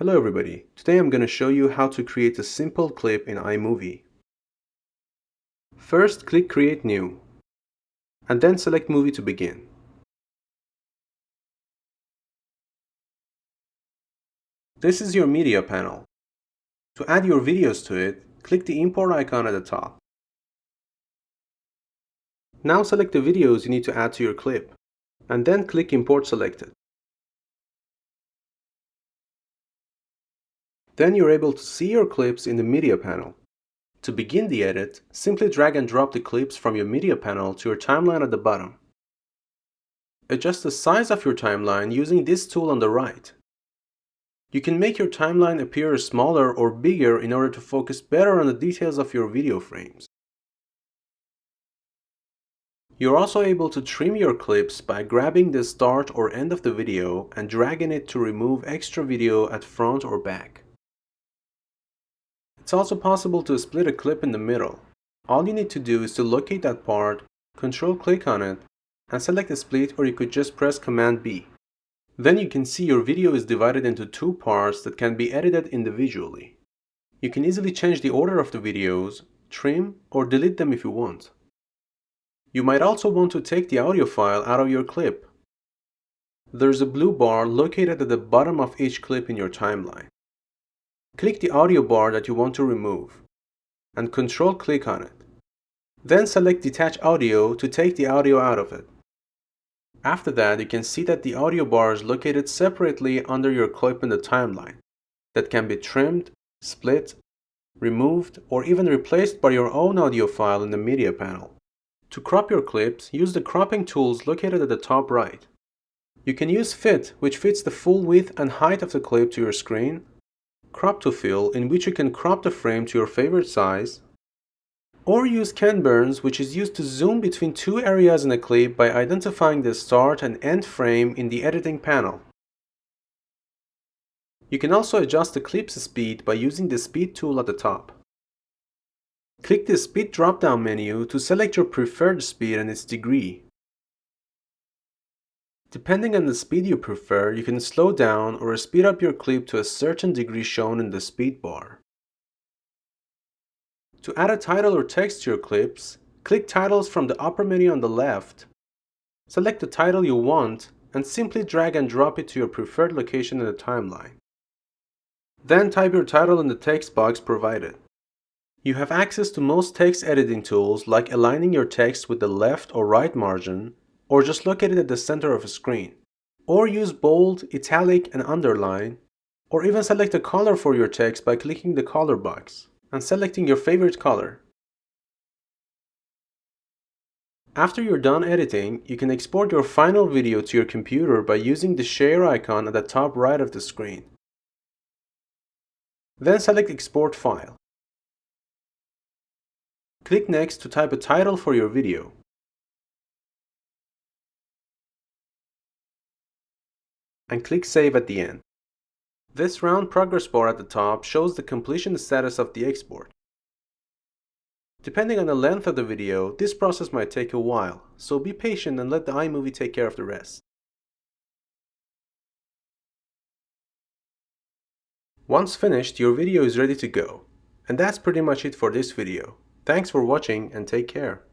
Hello everybody, today I'm going to show you how to create a simple clip in iMovie. First, click Create New, and then select Movie to begin. This is your media panel. To add your videos to it, click the import icon at the top. Now select the videos you need to add to your clip, and then click Import Selected. Then you're able to see your clips in the media panel. To begin the edit, simply drag and drop the clips from your media panel to your timeline at the bottom. Adjust the size of your timeline using this tool on the right. You can make your timeline appear smaller or bigger in order to focus better on the details of your video frames. You're also able to trim your clips by grabbing the start or end of the video and dragging it to remove extra video at front or back. It's also possible to split a clip in the middle. All you need to do is to locate that part, Control-click on it, and select the split, or you could just press Command-B. Then you can see your video is divided into two parts that can be edited individually. You can easily change the order of the videos, trim, or delete them if you want. You might also want to take the audio file out of your clip. There's a blue bar located at the bottom of each clip in your timeline. Click the audio bar that you want to remove, and Control-click on it. Then select Detach Audio to take the audio out of it. After that, you can see that the audio bar is located separately under your clip in the timeline that can be trimmed, split, removed, or even replaced by your own audio file in the media panel. To crop your clips, use the cropping tools located at the top right. You can use Fit, which fits the full width and height of the clip to your screen, Crop to Fill, in which you can crop the frame to your favorite size, or use Ken Burns, which is used to zoom between two areas in a clip by identifying the start and end frame in the editing panel. You can also adjust the clip's speed by using the Speed tool at the top. Click the Speed drop-down menu to select your preferred speed and its degree. Depending on the speed you prefer, you can slow down or speed up your clip to a certain degree shown in the speed bar. To add a title or text to your clips, click Titles from the upper menu on the left, select the title you want, and simply drag and drop it to your preferred location in the timeline. Then type your title in the text box provided. You have access to most text editing tools, like aligning your text with the left or right margin, or just locate it at the center of a screen. Or use bold, italic, and underline, or even select a color for your text by clicking the color box and selecting your favorite color. After you're done editing, you can export your final video to your computer by using the share icon at the top right of the screen. Then select Export File. Click Next to type a title for your video. And click Save at the end. This round progress bar at the top shows the completion status of the export. Depending on the length of the video, this process might take a while, so be patient and let the iMovie take care of the rest. Once finished, your video is ready to go. And that's pretty much it for this video. Thanks for watching and take care.